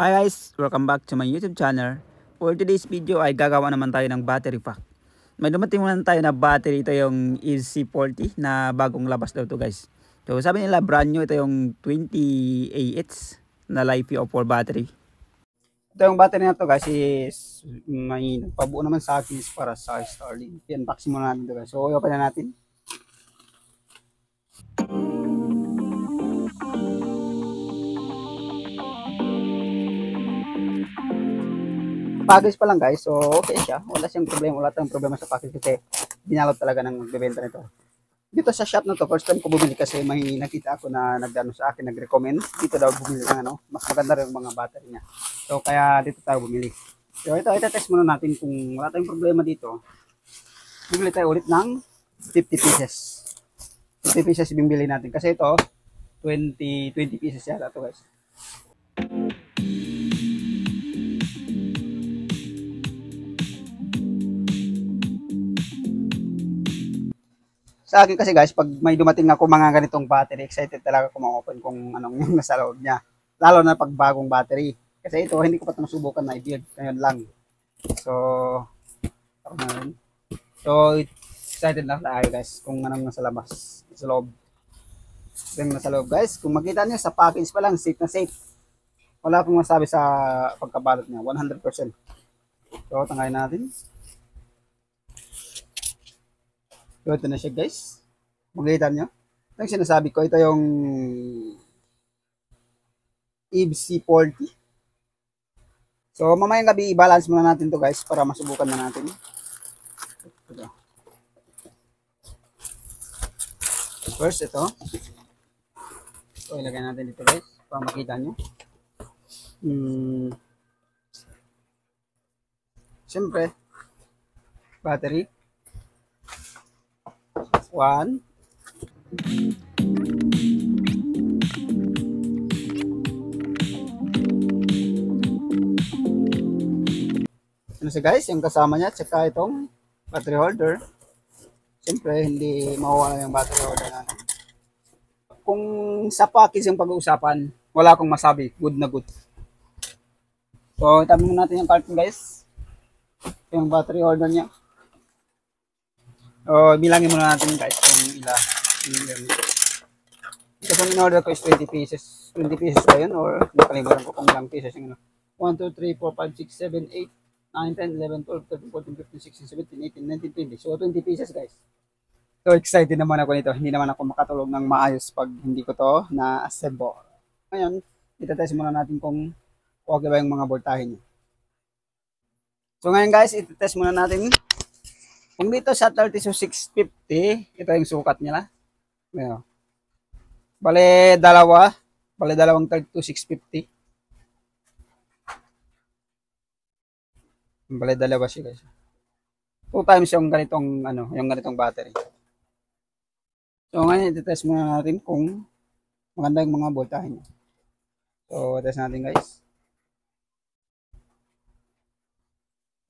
Hi guys, welcome back to my YouTube channel. For today's video ay gagawa naman tayo ng battery pack. May dumating naman tayo na battery, ito yung EC40 na bagong labas daw to guys. So sabi nila brand new, ito yung 20AH na LiFePO4 battery. Ito yung battery na to guys is may nagpabuo naman sa akin para sa Starlink. I-unboxing muna natin to guys. So open na natin. Package pa lang guys, so okay siya. Wala siyang problema, wala tayong problema sa package kasi binalot talaga ng magbebenta nito. Dito sa shop na to, first time ko bumili kasi may nakita ako na nagdano sa akin, nag-recommend. Dito daw bumili ng ano, mas maganda rin yung mga battery niya. So kaya dito tayo bumili. So ito test muna natin kung wala tayong problema dito. Bibili tayo ulit ng 50 pieces. 50 pieces bibili natin kasi ito 20 pieces yata to guys. Sa akin kasi guys, pag may dumating ako mga ganitong battery, excited talaga ako ma-open kung anong yung nasa loob niya. Lalo na pag bagong battery. Kasi ito, hindi ko pa ito nasubukan na i-build. Ngayon lang. So, excited na tayo guys kung anong nasa labas. Sa loob. Yung nasa loob guys. Kung makita niyo sa package pa lang, safe na safe. Wala akong masabi sa pagkabalot niya. 100%. So, tanggalin natin. So, ito na siya guys. Makikita niyo. Ito yung sinasabi ko. Ito yung EC40. So, mamayang gabi i-balance muna natin to guys para masubukan na natin. Ito. First, ito. So, ilagay natin dito guys para makita nyo. Siyempre, battery. 1. Ano siya guys, yung kasama niya, tsaka itong battery holder. Siyempre, hindi mawawala yung battery holder natin. Kung sa package yung pag-uusapan, wala akong masabi. Good na good. So, itabi mo natin yung carton guys. Yung battery holder niya. So, bilangin muna natin guys kung ilan. Ito kung in-order ko is 20 pieces. 20 pieces ba yun? Or nakalimutan ko kung ilang pieces yung 1, 2, 3, 4, 5, 6, 7, 8, 9, 10, 11, 12, 13, 14, 15, 16, 17, 18, 19, 20. So, 20 pieces guys. So, excited naman ako nito. Hindi naman ako makatulog ng maayos pag hindi ko to na-assemble. Ngayon, itatest muna natin kung okay ba yung mga voltahe niya. So, ngayon guys, itatest muna natin. Kung dito sa 32,650, ito yung sukat nila. Ngayon. Bale, dalawang 32,650. Bale, dalawa siya guys. 2 times yung ganitong, yung ganitong battery. So, ngayon, itetest muna natin kung maganda yung mga voltahe niya. So, test natin guys.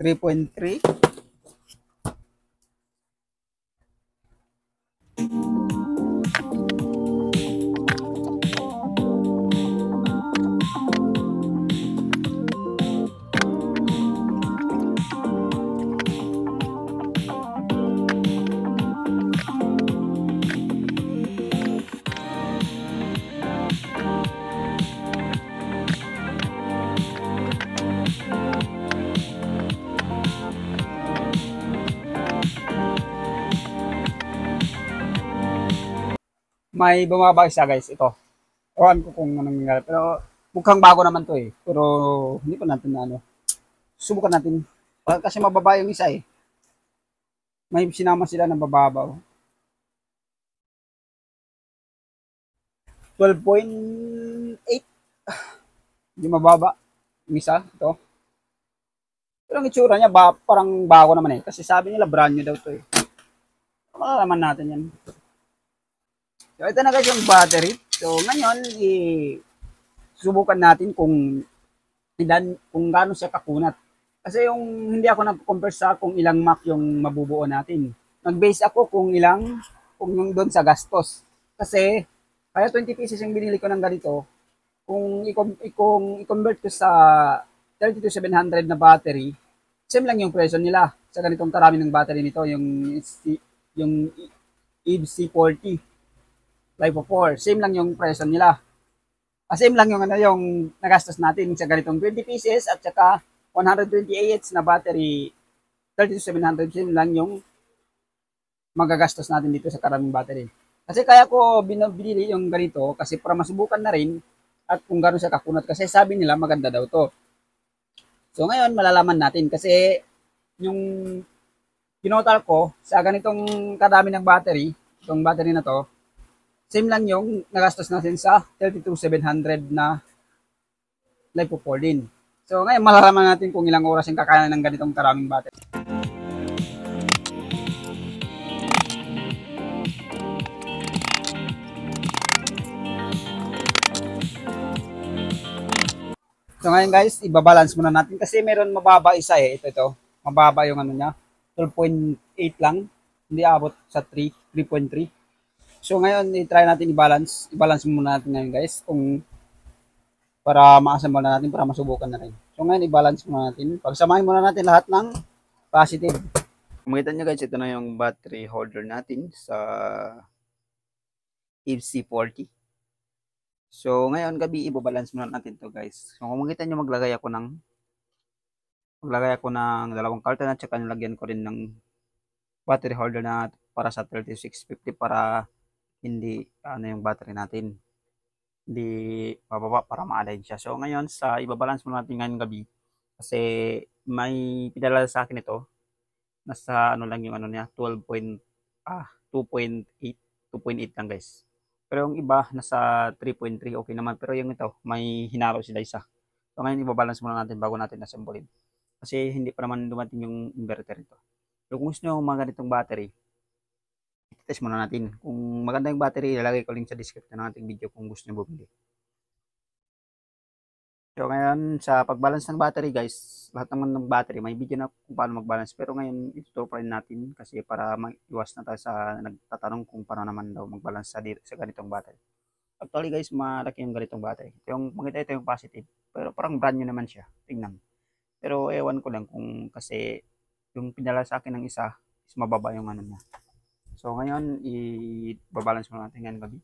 3.3. May bumaba isa guys, ito. Ewan ko kung anong nangyari. Pero mukhang bago naman to eh. Pero hindi pa natin na subukan natin. Kasi mababa yung isa eh. May sinama sila ng bababaw. 12.8. Hindi mababa. Yung isa, ito. Pero ang itsura niya, parang bago naman eh. Kasi sabi nila brand new daw to eh. Malalaman natin yan. So, ito na guys yung battery. So, ngayon, subukan natin kung gaano siya kakunat. Kasi yung hindi ako nag-compare sa kung ilang Mac yung mabubuo natin. Nag-base ako kung yung doon sa gastos. Kasi, kaya 20 pieces yung binili ko ng ganito, kung i-convert ko sa 32700 na battery, same lang yung presyo nila sa ganitong karami ng battery nito, yung EVE C40 Lipo 4. Same lang yung presyo nila. Same lang yung yung nagastos natin sa ganitong 20 pieces at saka 120 AH na battery 32700. Same lang yung magagastos natin dito sa karaming battery. Kasi kaya ko binili yung ganito kasi para masubukan na rin at kung gano'n siya kakunat kasi sabi nila maganda daw to. So ngayon malalaman natin kasi yung kinotal ko sa ganitong kadami ng battery, itong battery na to, same lang yung nagastos natin sa 32700 na Lipo 4 din. So ngayon malalaman natin kung ilang oras yung kakayanan ng ganitong karaming battery. So ngayon guys, ibabalance muna natin kasi meron mababa isa ito. Mababa yung ano niya, 12.8 lang. Hindi abot sa 3.3. So ngayon, i-try natin i-balance. I-balance muna natin ngayon guys kung para ma-assemble na natin para masubukan na rin. So ngayon, i-balance muna natin. Pagsamahin muna natin lahat ng positive. Kung makita nyo guys, ito na yung battery holder natin sa EVE C40. So, ngayon gabi, ibabalance muna natin to guys. So, kung makita nyo, maglagay ako ng dalawang carton at saka nilagyan ko rin ng battery holder na para sa 3650 para hindi yung battery natin hindi bababa para ma-align siya. So, ngayon, ibabalance muna natin ngayong gabi kasi may pinadala sa akin ito. Nasa lang yung niya, 2.8 lang guys. Pero yung iba, nasa 3.3, okay naman. Pero yung ito, may hinaro sila isa. So ngayon, ibabalance muna natin bago natin assemble. Kasi hindi pa naman dumating yung inverter ito. So kung gusto nyo mga ganitong battery, test muna natin. Kung maganda yung battery, ilalagay ko link sa description ng ating video kung gusto nyo bumili. So ngayon, sa pagbalance ng battery guys, lahat naman ng battery, may video na kung paano magbalance. Pero ngayon, ituturo pa rin natin kasi para maiwas na tayo sa nagtatanong kung paano naman daw magbalance sa ganitong battery. Actually guys, malaki yung ganitong battery. Ito yung positive. Pero parang brand new naman siya. Tingnan. Pero ewan ko lang kung kasi yung pinala sa akin ng isa is mababa yung ano niya. So ngayon, i-balance mo natin ngayon gabi.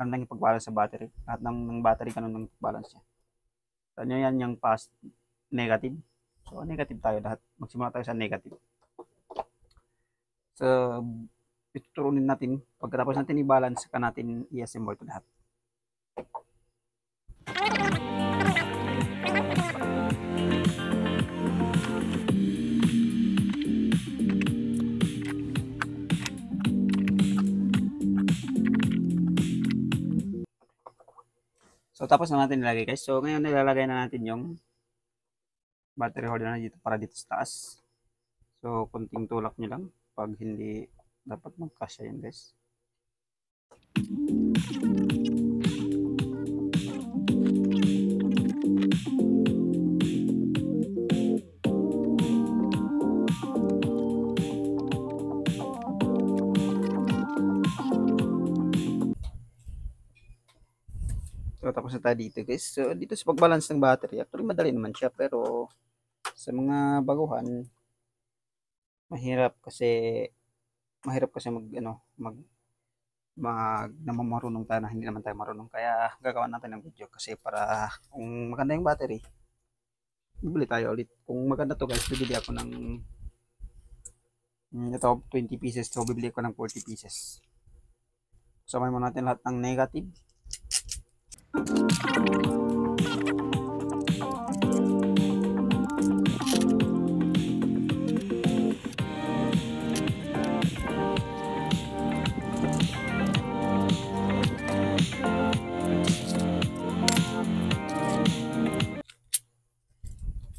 Ganun lang ipag-balance sa battery. Lahat ng battery ganun lang balance niya. So nyo yan yung negative. So negative tayo lahat. Magsimula tayo sa negative. So ituturunin natin. Pagkatapos natin i-balance, saka natin i-assemble ito lahat. So, tapos na natin nilagay guys. So, ngayon nilalagay na natin yung battery holder na dito para dito sa taas. So, kunting tulak nyo lang. Pag hindi, dapat magkasya yun guys. So, tapos na tayo dito guys. So, dito sa pag-balance ng battery, actually madali naman siya. Pero, sa mga baguhan, mahirap kasi marunong tayo na hindi naman tayo marunong. Kaya, gagawa natin ng video kasi para kung maganda yung battery, bibili tayo ulit. Kung maganda to guys, bibili ako ng ito 20 pieces. So, bibili ko ng 40 pieces. Samahin mo natin lahat ng negative.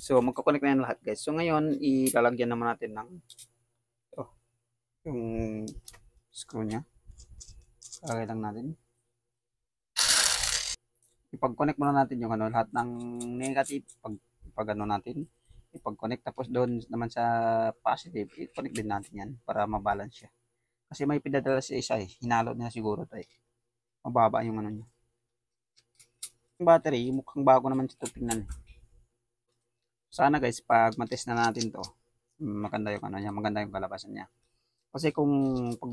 So, magkoconnect na yan lahat guys. So, ngayon, ilalagyan naman natin ng yung screw nya. Lagay lang natin. Ipag-connect muna natin yung lahat ng negative. Pag natin. Ipag-connect. Tapos doon naman sa positive, i-connect din natin yan para mabalance siya. Kasi may pinadala sa isa Hinalo niya siguro tayo. Mababa yung niya. Yung battery, mukhang bago naman ito tingnan. Sana guys, pag matest na natin to, maganda yung ano niya, maganda yung kalabasan niya. Kasi kung pag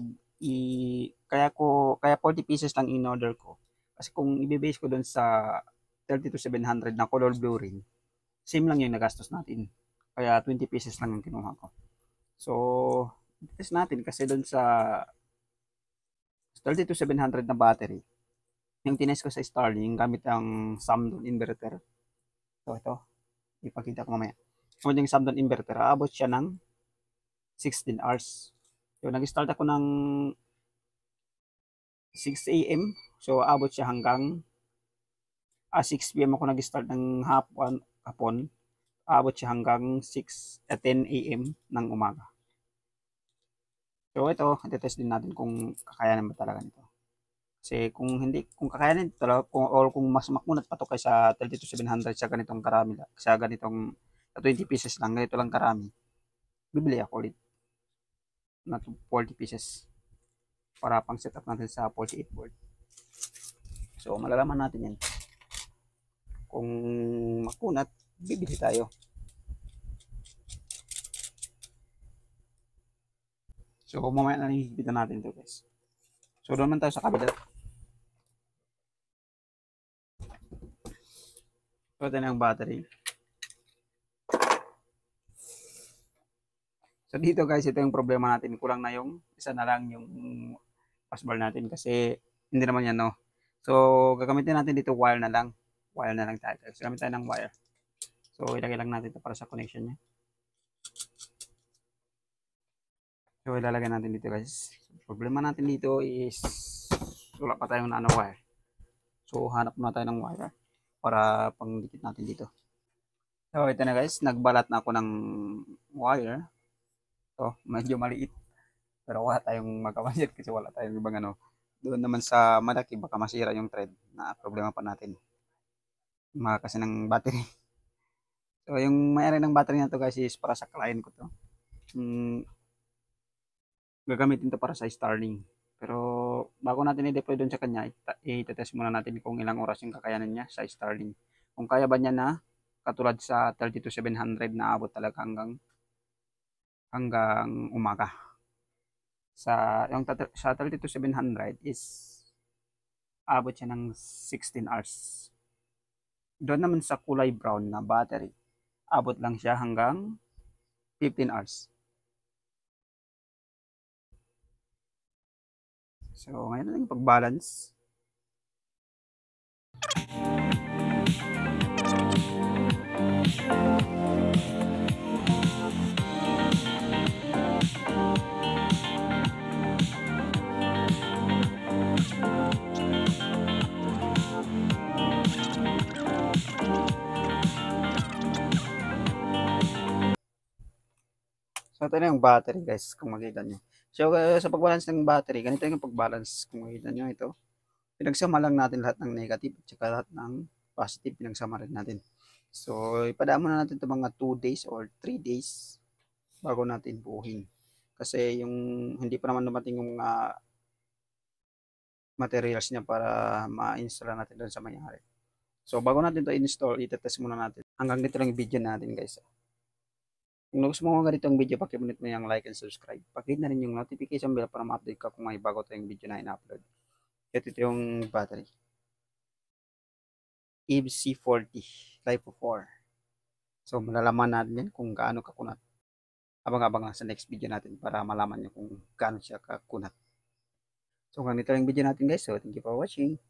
kaya 40 pieces lang in order ko. Kasi kung i-base ko doon sa 30 to 700 na color blue ring, same lang yung nagastos natin. Kaya 20 pieces lang yung kinuha ko. So, test natin kasi doon sa 30 to 700 na battery, yung tinest ko sa Starlink gamit ang Samsung inverter. Ito, ipakita ko mamaya. Gamit yung Samsung inverter, aabot siya ng 16 hours. So, nag-start ako ng 6 a.m. So, aabot siya hanggang 6 p.m. ako nag-start ng hapon. Aabot siya hanggang 10 a.m. ng umaga. So, ito, test din natin kung kakayanan ba talaga nito. Kasi kung kakayanin talaga, kung mas makunat pa to kaysa 30 to 700 sa ganitong karami, sa ganitong 20 pieces lang, ganito lang karami, bibili ako ulit na 40 pieces para pang setup natin sa 48 board. So, malalaman natin yan. Kung makunat, bibili tayo. So, mamaya na hihigpitan natin to guys. So, doon man tayo sa kabila. So, ito na yung battery. So, dito guys, ito yung problema natin. Kulang na yung isa na lang yung passbar natin kasi hindi naman yan, no? So, gagamitin natin dito wire na lang. Wire na lang tayo. So, gamit tayo ng wire. So, ilagay lang natin ito para sa connection niya. So, ilalagay natin dito guys. Problema natin dito is wala pa tayong nano wire. So, hanap muna tayo ng wire para pangdikit natin dito. So, ito na guys. Nagbalat na ako ng wire. So, medyo maliit. Pero wala tayong magkabudget kasi wala tayong ibang ano. Doon naman sa malaki, baka masira yung thread na problema pa natin. Mga kasi ng battery. So, yung may-ari ng battery na to guys is para sa client ko to. Gagamitin to para sa Starlink. Pero bago natin i-deploy doon sa kanya, i-test muna natin kung ilang oras yung kakayanan niya sa Starlink. Kung kaya ba niya na katulad sa 30 to 700 na abot talaga hanggang umaga. Sa 30 to 700 is abot siya ng 16 hours. Doon naman sa kulay brown na battery, abot lang siya hanggang 15 hours. So, ngayon na yung pag-balance. So, ito na yung battery guys, kung makita nyo. So, sa pag-balance ng battery, ganito yung pag-balance. Kung makita nyo ito, pinagsama lang natin lahat ng negative at saka lahat ng positive, pinagsama rin natin. So, ipadaan muna natin ito mga 2 days or 3 days bago natin buuhin. Kasi yung hindi pa naman dumating yung materials niya para ma-install natin doon sa may-ari. So, bago natin ito install, itetest muna natin. Hanggang dito lang yung video natin guys. Kung gusto mo mga ganitong video, pakipinit mo yung like and subscribe. Pakihit na rin yung notification bell para ma-update ka kung may bago tayong video na in-upload. Ito yung battery. EVE C40 Lipo 4. So, malalaman natin yan kung gaano kakunat. Abang-abang lang sa next video natin para malaman nyo kung gaano siya kakunat. So, hanggang dito lang yung video natin guys. So, thank you for watching.